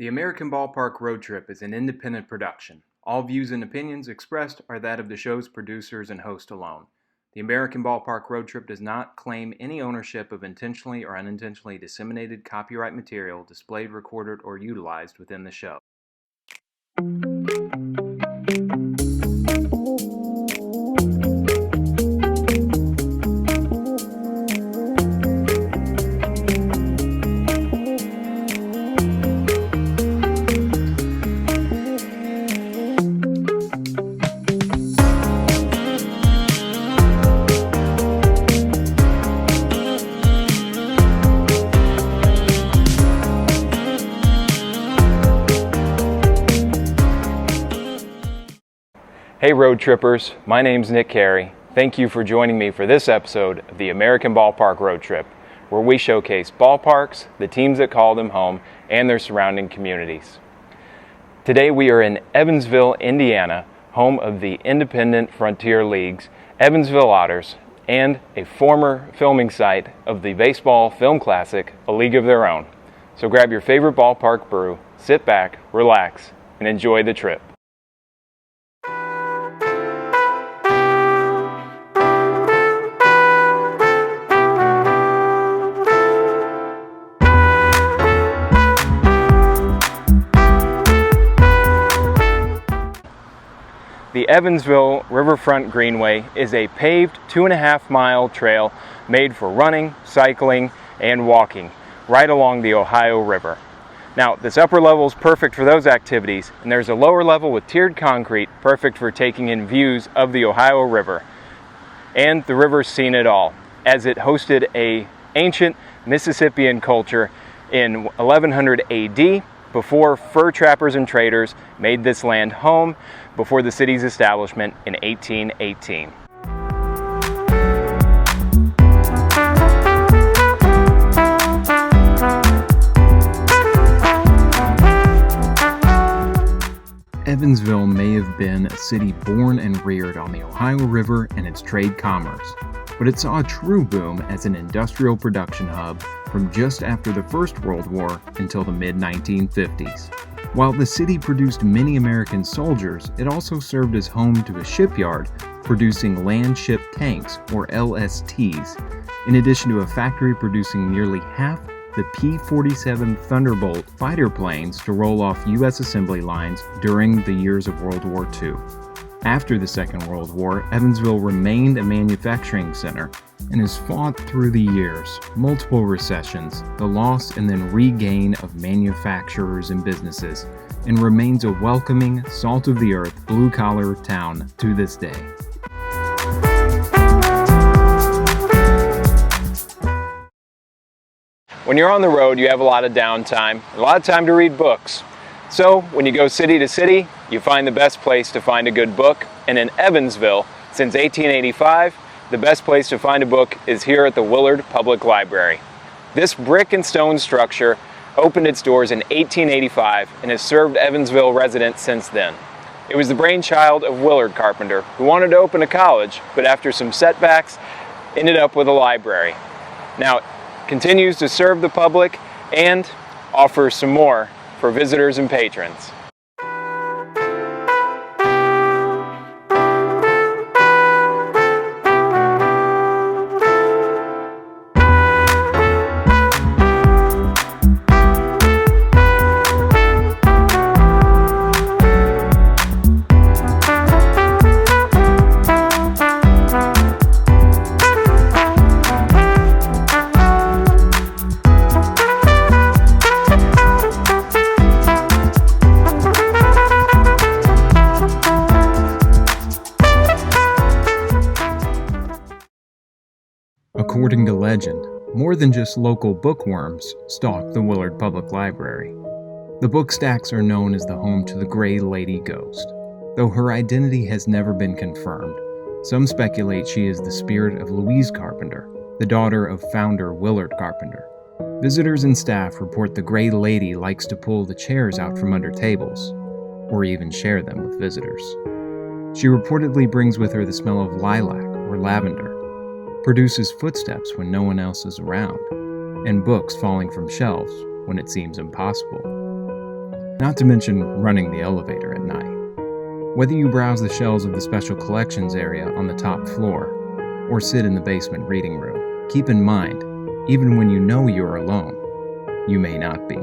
The American Ballpark Road Trip is an independent production. All views and opinions expressed are that of the show's producers and host alone. The American Ballpark Road Trip does not claim any ownership of intentionally or unintentionally disseminated copyright material displayed, recorded, or utilized within the show. Hey road trippers, my name's Nick Carey. Thank you for joining me for this episode of the American Ballpark Road Trip, where we showcase ballparks, the teams that call them home, and their surrounding communities. Today we are in Evansville, Indiana, home of the independent Frontier League's Evansville Otters, and a former filming site of the baseball film classic, A League of Their Own. So grab your favorite ballpark brew, sit back, relax, and enjoy the trip. The Evansville Riverfront Greenway is a paved 2.5-mile trail made for running, cycling, and walking right along the Ohio River. Now, this upper level is perfect for those activities, and there's a lower level with tiered concrete perfect for taking in views of the Ohio River. And the river's seen it all, as it hosted an ancient Mississippian culture in 1100 AD, before fur trappers and traders made this land home before the city's establishment in 1818. Evansville may have been a city born and reared on the Ohio River and its trade commerce, but it saw a true boom as an industrial production hub from just after the First World War until the mid-1950s. While the city produced many American soldiers, it also served as home to a shipyard producing land ship tanks, or LSTs, in addition to a factory producing nearly half the P-47 Thunderbolt fighter planes to roll off U.S. assembly lines during the years of World War II. After the Second World War, Evansville remained a manufacturing center and has fought through the years, multiple recessions, the loss and then regain of manufacturers and businesses, and remains a welcoming, salt-of-the-earth, blue-collar town to this day. When you're on the road, you have a lot of downtime, a lot of time to read books. So, when you go city to city, you find the best place to find a good book, and in Evansville, since 1885, the best place to find a book is here at the Willard Public Library. This brick and stone structure opened its doors in 1885 and has served Evansville residents since then. It was the brainchild of Willard Carpenter, who wanted to open a college, but after some setbacks, ended up with a library. Now, it continues to serve the public and offers some more for visitors and patrons. According to legend, more than just local bookworms stalk the Willard Public Library. The book stacks are known as the home to the Gray Lady Ghost. Though her identity has never been confirmed, some speculate she is the spirit of Louise Carpenter, the daughter of founder Willard Carpenter. Visitors and staff report the Gray Lady likes to pull the chairs out from under tables, or even share them with visitors. She reportedly brings with her the smell of lilac or lavender, produces footsteps when no one else is around, and books falling from shelves when it seems impossible. not to mention running the elevator at night. Whether you browse the shelves of the Special Collections area on the top floor, or sit in the basement reading room, keep in mind, even when you know you're alone, you may not be.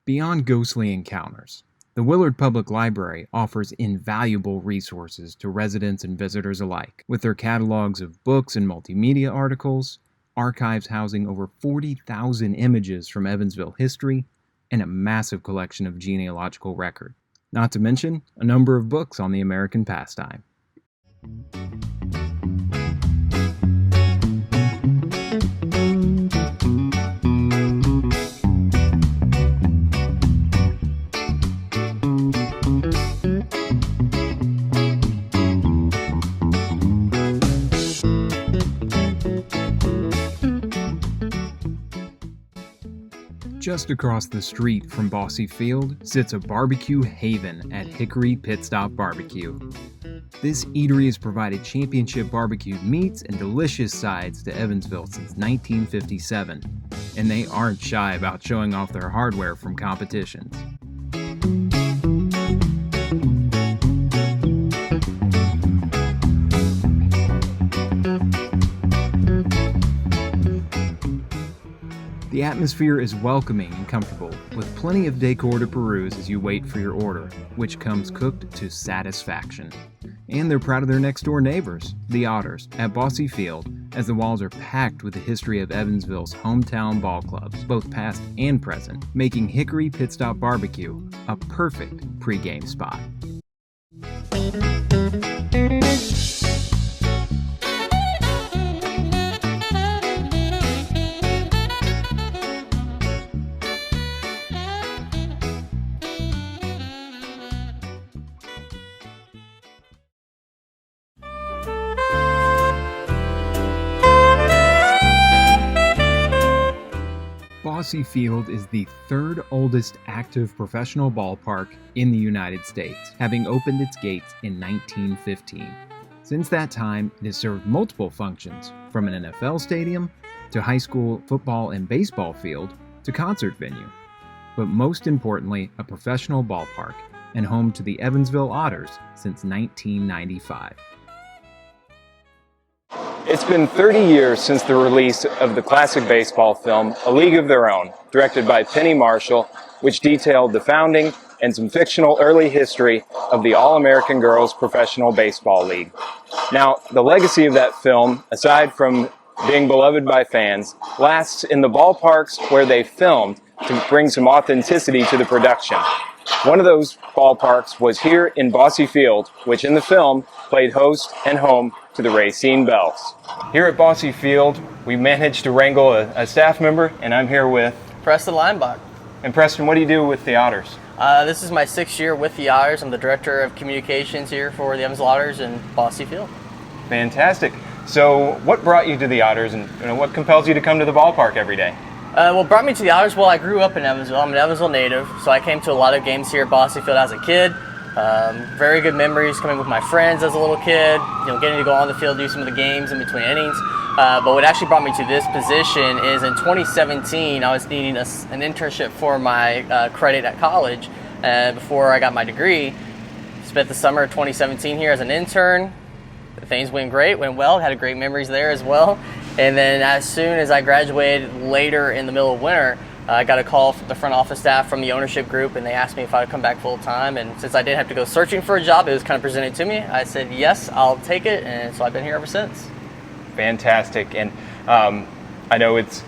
Beyond ghostly encounters, the Willard Public Library offers invaluable resources to residents and visitors alike, with their catalogs of books and multimedia articles, archives housing over 40,000 images from Evansville history, and a massive collection of genealogical record, not to mention a number of books on the American pastime. Just across the street from Bosse Field sits a barbecue haven at Hickory Pit Stop Barbecue. This eatery has provided championship barbecued meats and delicious sides to Evansville since 1957, and they aren't shy about showing off their hardware from competitions. The atmosphere is welcoming and comfortable, with plenty of decor to peruse as you wait for your order, which comes cooked to satisfaction. And they're proud of their next-door neighbors, the Otters, at Bosse Field, as the walls are packed with the history of Evansville's hometown ball clubs, both past and present, making Hickory Pit Stop Barbecue a perfect pre-game spot. Bosse Field is the third oldest active professional ballpark in the United States, having opened its gates in 1915. Since that time, it has served multiple functions, from an NFL stadium to high school football and baseball field to concert venue. But most importantly, a professional ballpark and home to the Evansville Otters since 1995. It's been 30 years since the release of the classic baseball film, A League of Their Own, directed by Penny Marshall, which detailed the founding and some fictional early history of the All-American Girls Professional Baseball League. Now, the legacy of that film, aside from being beloved by fans, lasts in the ballparks where they filmed to bring some authenticity to the production. One of those ballparks was here in Bosse Field, which in the film played host and home to the Racine Bells. Here at Bosse Field, we managed to wrangle a staff member, and I'm here with Preston Leinenbach. And Preston, what do you do with the Otters? This is my 6th year with the Otters. I'm the Director of Communications here for the Evansville Otters in Bosse Field. Fantastic. So what brought you to the Otters, and what compels you to come to the ballpark every day? What brought me to the Otters? Well, I grew up in Evansville. I'm an Evansville native, so I came to a lot of games here at Bosse Field as a kid. Very good memories coming with my friends as a little kid, getting to go on the field, do some of the games in between innings. But what actually brought me to this position is in 2017, I was needing an internship for my credit at college before I got my degree. Spent the summer of 2017 here as an intern. Things went great, went well, had great memories there as well. And then as soon as I graduated later in the middle of winter, I got a call from the front office staff from the ownership group, and they asked me if I would come back full time. And since I didn't have to go searching for a job, it was kind of presented to me. I said, yes, I'll take it. And so I've been here ever since. Fantastic. And I know it's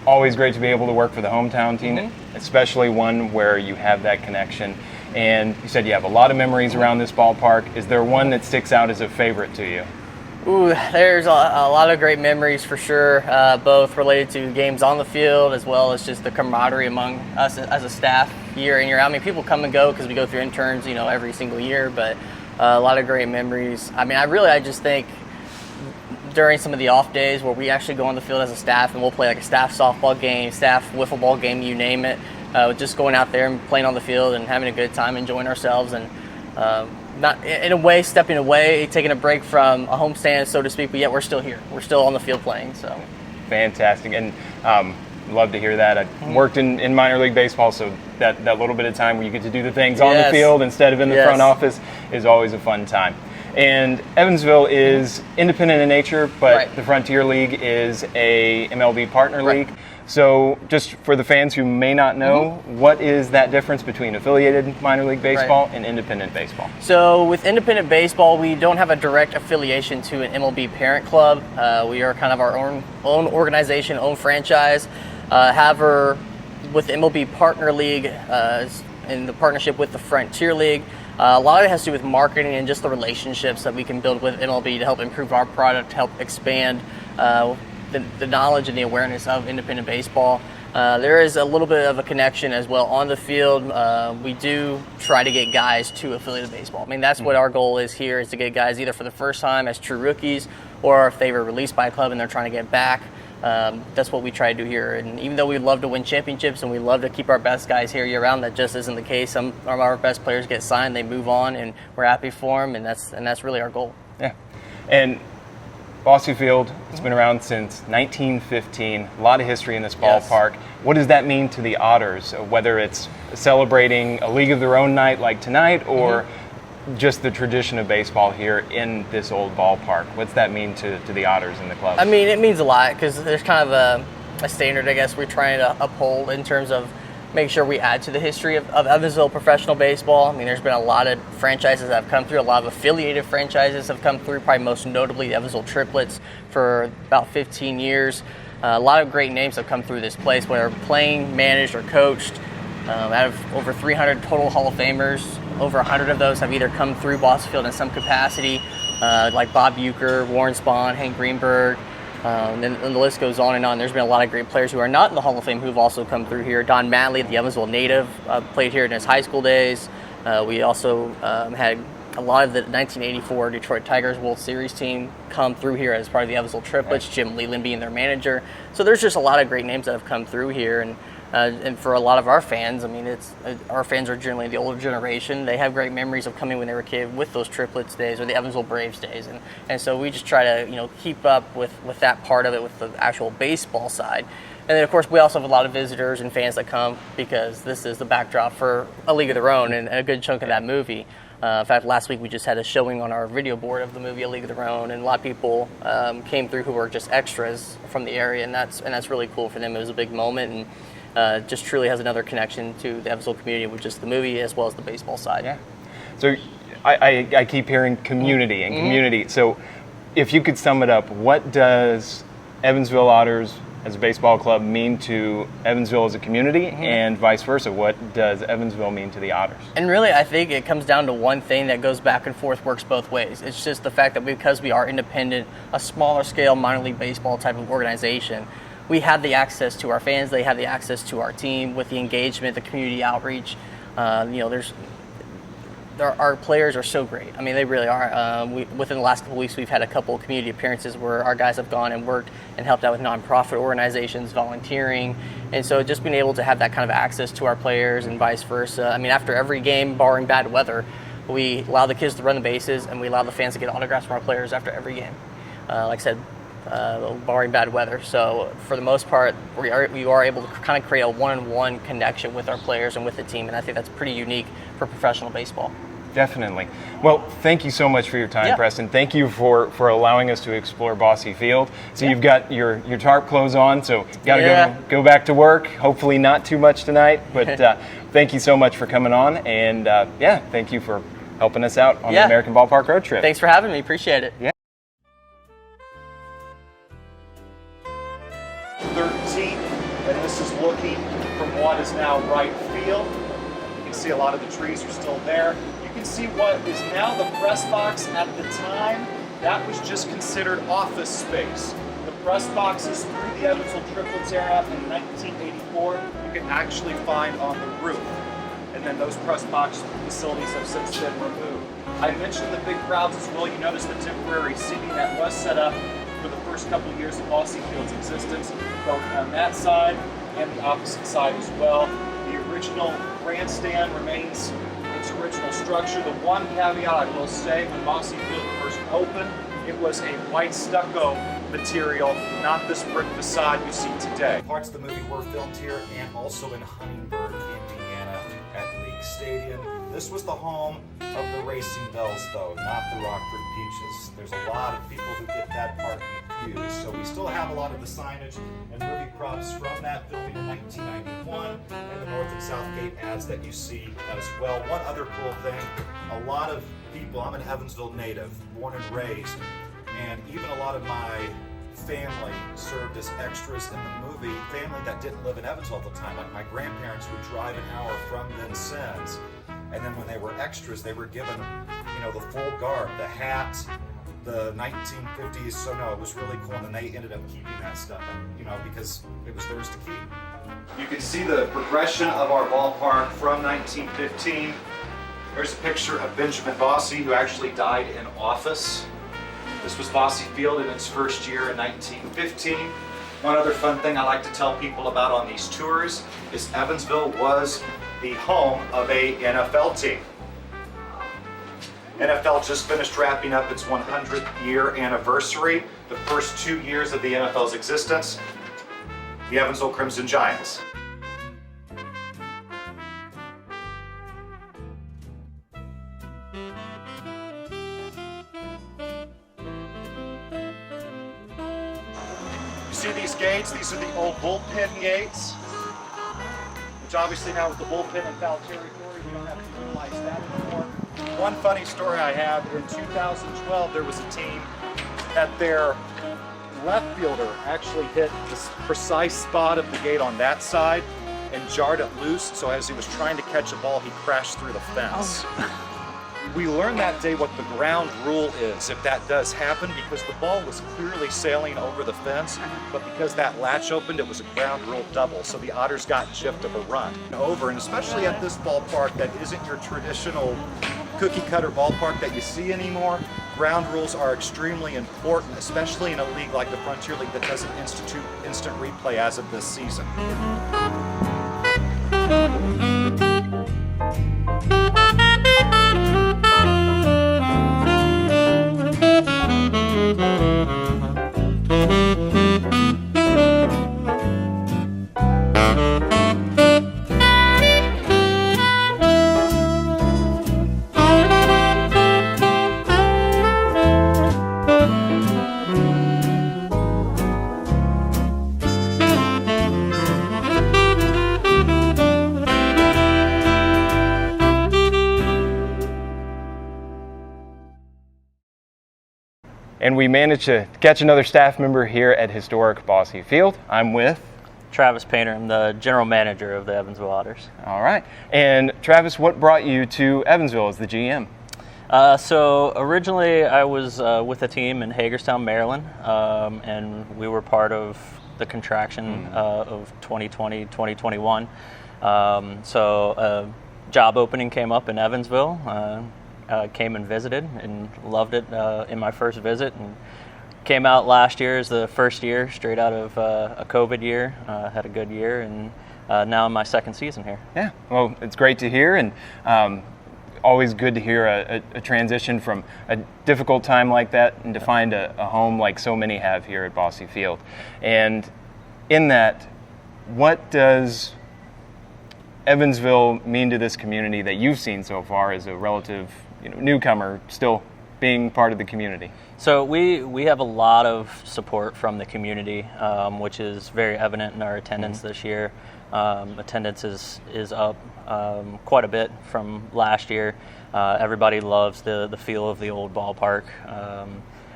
always great to be able to work for the hometown team, especially one where you have that connection. And you said you have a lot of memories around this ballpark. Is there one that sticks out as a favorite to you? Ooh, there's a lot of great memories for sure, both related to games on the field as well as just the camaraderie among us as a staff year in, year out. I mean, people come and go because we go through interns, every single year, but a lot of great memories. I mean, I just think during some of the off days where we actually go on the field as a staff and we'll play like a staff softball game, staff wiffle ball game, you name it, just going out there and playing on the field and having a good time, enjoying ourselves, and not in a way stepping away, taking a break from a homestand, so to speak, but yet we're still here. We're still on the field playing. So fantastic. And love to hear that. I worked in minor league baseball, so that little bit of time where you get to do the things on the field instead of in the front office is always a fun time. And Evansville is independent in nature, but the Frontier League is a MLB partner league. So just for the fans who may not know, what is that difference between affiliated minor league baseball and independent baseball? So with independent baseball, we don't have a direct affiliation to an MLB parent club. We are kind of our own organization, own franchise. However, with the MLB partner league, in the partnership with the Frontier League, a lot of it has to do with marketing and just the relationships that we can build with MLB to help improve our product, help expand the knowledge and the awareness of independent baseball. There is a little bit of a connection as well on the field. We do try to get guys to affiliated baseball. I mean, that's what our goal is here, is to get guys either for the first time as true rookies, or if they were released by a club and they're trying to get back. That's what we try to do here. And even though we love to win championships and we love to keep our best guys here year round, that just isn't the case. Some of our best players get signed, they move on, and we're happy for them, and that's really our goal. Yeah. And Bosse Field, it's been around since 1915. A lot of history in this ballpark. What does that mean to the Otters, whether it's celebrating a league of their own night like tonight, or just the tradition of baseball here in this old ballpark? What's that mean to the Otters and the club? I mean, it means a lot, because there's kind of a standard, I guess, we're trying to uphold in terms of make sure we add to the history of Evansville professional baseball. I mean, there's been a lot of franchises that have come through, a lot of affiliated franchises have come through, probably most notably the Evansville Triplets for about 15 years. A lot of great names have come through this place, whether playing, managed, or coached. Out of over 300 total Hall of Famers, over 100 of those have either come through Bosse Field in some capacity, like Bob Bucher, Warren Spahn, Hank Greenberg, and the list goes on and on. There's been a lot of great players who are not in the Hall of Fame who've also come through here. Don Matley, the Evansville native, played here in his high school days. We also had a lot of the 1984 Detroit Tigers World Series team come through here as part of the Evansville Triplets, Jim Leland being their manager. So there's just a lot of great names that have come through here. And for a lot of our fans, I mean, our fans are generally the older generation. They have great memories of coming when they were a kid with those Triplets days or the Evansville Braves days, and so we just try to keep up with that part of it, with the actual baseball side. And then of course we also have a lot of visitors and fans that come because this is the backdrop for A League of Their Own and a good chunk of that movie. In fact, last week we just had a showing on our video board of the movie A League of Their Own, and a lot of people came through who were just extras from the area, and that's really cool for them. It was a big moment, and just truly has another connection to the Evansville community with just the movie as well as the baseball side. Yeah. So I keep hearing community and community. So if you could sum it up, what does Evansville Otters as a baseball club mean to Evansville as a community, and vice versa? What does Evansville mean to the Otters? And really, I think it comes down to one thing that goes back and forth, works both ways. It's just the fact that because we are independent, a smaller scale minor league baseball type of organization, we have the access to our fans, they have the access to our team with the engagement, the community outreach. Our players are so great. I mean, they really are. Within the last couple weeks, we've had a couple of community appearances where our guys have gone and worked and helped out with nonprofit organizations, volunteering. And so just being able to have that kind of access to our players and vice versa. I mean, after every game, barring bad weather, we allow the kids to run the bases and we allow the fans to get autographs from our players after every game. Like I said, barring bad weather. So for the most part, we are able to kind of create a one-on-one connection with our players and with the team, and I think that's pretty unique for professional baseball. Definitely. Well, thank you so much for your time, Preston. Thank you for allowing us to explore Bosse Field. So you've got your tarp clothes on, so you got to go back to work. Hopefully not too much tonight, but thank you so much for coming on, and thank you for helping us out on the American Ballpark road trip. Thanks for having me. Appreciate it. Yeah. 13th, and this is looking from what is now right field. You can see a lot of the trees are still there. You can see what is now the press box. At the time, that was just considered office space. The press boxes through the Evansville Triplets era in 1984, you can actually find on the roof. And then those press box facilities have since been removed. I mentioned the big crowds as well. You notice the temporary seating that was set up for the first couple of years of Bosse Field's existence, both on that side and the opposite side as well. The original grandstand remains its original structure. The one caveat I will say, when Bosse Field first opened, it was a white stucco material, not this brick facade you see today. Parts of the movie were filmed here and also in Huntingburg, Indiana at League Stadium. This was the home of the Racing Bells, though, not the Rockford Peaches. There's a lot of people who get that part confused. So we still have a lot of the signage and movie props from that filming in 1991 and the North and South Gate ads that you see as well. One other cool thing, a lot of people, I'm an Evansville native, born and raised, and even a lot of my family served as extras in the movie, family that didn't live in Evansville at the time. Like my grandparents would drive an hour from Vincennes, and then when they were extras, they were given, the full garb, the hat, the 1950s. So no, it was really cool, and then they ended up keeping that stuff, because it was theirs to keep. You can see the progression of our ballpark from 1915. There's a picture of Benjamin Bosse, who actually died in office. This was Bosse Field in its first year in 1915. One other fun thing I like to tell people about on these tours is Evansville was the home of a NFL team. NFL just finished wrapping up its 100th year anniversary. The first 2 years of the NFL's existence, the Evansville Crimson Giants. See these gates? These are the old bullpen gates, which obviously now with the bullpen in foul territory, we don't have to utilize that anymore. One funny story I have, in 2012, there was a team that their left fielder actually hit this precise spot of the gate on that side and jarred it loose, so as he was trying to catch a ball, he crashed through the fence. Oh. We learned that day what the ground rule is if that does happen, because the ball was clearly sailing over the fence, but because that latch opened, it was a ground rule double, so the Otters got gypped of a run. And especially at this ballpark that isn't your traditional cookie cutter ballpark that you see anymore, ground rules are extremely important, especially in a league like the Frontier League that doesn't institute instant replay as of this season. And we managed to catch another staff member here at historic Bosse Field. I'm with Travis Painter. I'm the general manager of the Evansville Otters. All right. And Travis, what brought you to Evansville as the GM? So originally I was with a team in Hagerstown, Maryland, and we were part of the contraction of 2020, 2021. So a job opening came up in Evansville. Came and visited and loved it in my first visit, and came out last year as the first year straight out of a COVID year. Had a good year, and now in my second season here. Yeah, well, it's great to hear, and always good to hear a transition from a difficult time like that and to find a home like so many have here at Bosse Field. And in that, what does Evansville mean to this community that you've seen so far as a relative newcomer still being part of the community? So we have a lot of support from the community, which is very evident in our attendance this year. Attendance is up quite a bit from last year. Everybody loves the feel of the old ballpark.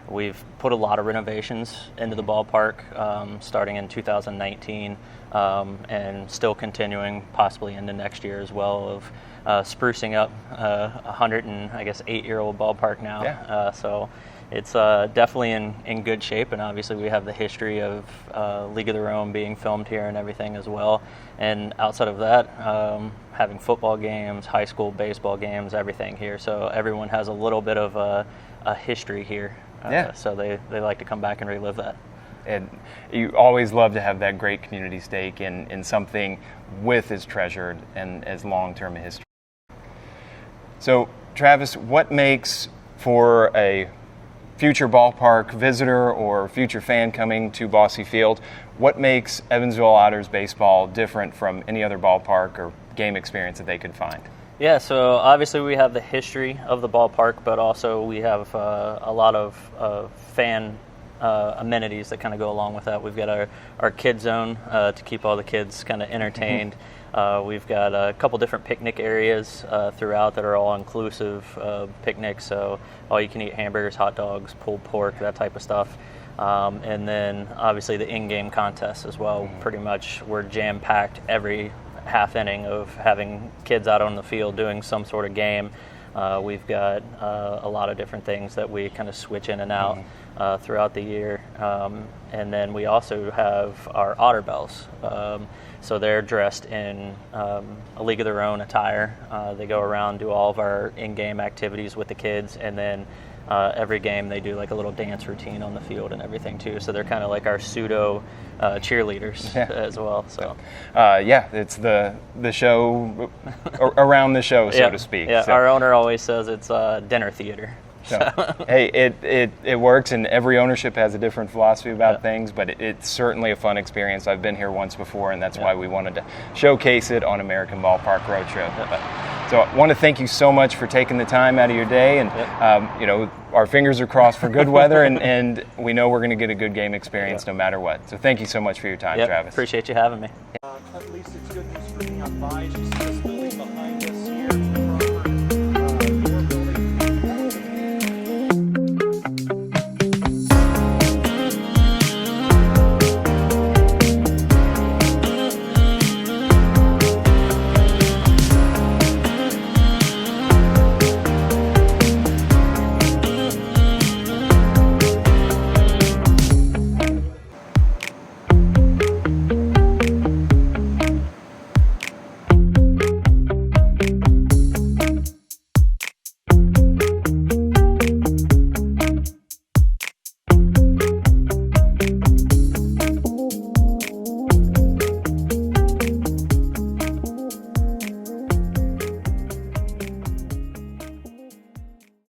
We've put a lot of renovations into the ballpark starting in 2019 and still continuing possibly into next year as well, of sprucing up 108-year-old ballpark now. Yeah. So it's definitely in good shape, and obviously we have the history of League of Their Own being filmed here and everything as well. And outside of that, having football games, high school baseball games, everything here. So everyone has a little bit of a history here. So they like to come back and relive that. And you always love to have that great community stake in something with as treasured and as long-term a history. So, Travis, what makes for a future ballpark visitor or future fan coming to Bosse Field, what makes Evansville Otters baseball different from any other ballpark or game experience that they could find? Yeah, so obviously we have the history of the ballpark, but also we have a lot of fan amenities that kind of go along with that. We've got our kid zone to keep all the kids kind of entertained. We've got a couple different picnic areas throughout that are all inclusive picnics, so all you can eat hamburgers, hot dogs, pulled pork, that type of stuff. And then obviously the in-game contests as well. Pretty much we're jam-packed every half inning of having kids out on the field doing some sort of game. We've got a lot of different things that we kind of switch in and out throughout the year. And then we also have our Otter Bells. So they're dressed in a league of their own attire. They go around, do all of our in-game activities with the kids, and then every game they do like a little dance routine on the field and everything too. So they're kind of like our pseudo cheerleaders as well. So yeah, it's the show around the show, so to speak. Yeah, so. Our owner always says it's dinner theater. So, hey, it works, and every ownership has a different philosophy about things, but it's certainly a fun experience. I've been here once before, and that's why we wanted to showcase it on American Ballpark Roadshow. So I want to thank you so much for taking the time out of your day, and you know, our fingers are crossed for good weather, and we know we're going to get a good game experience no matter what. So thank you so much for your time, Travis. Appreciate you having me. At least it's good news for neon buys. You see this building behind us here.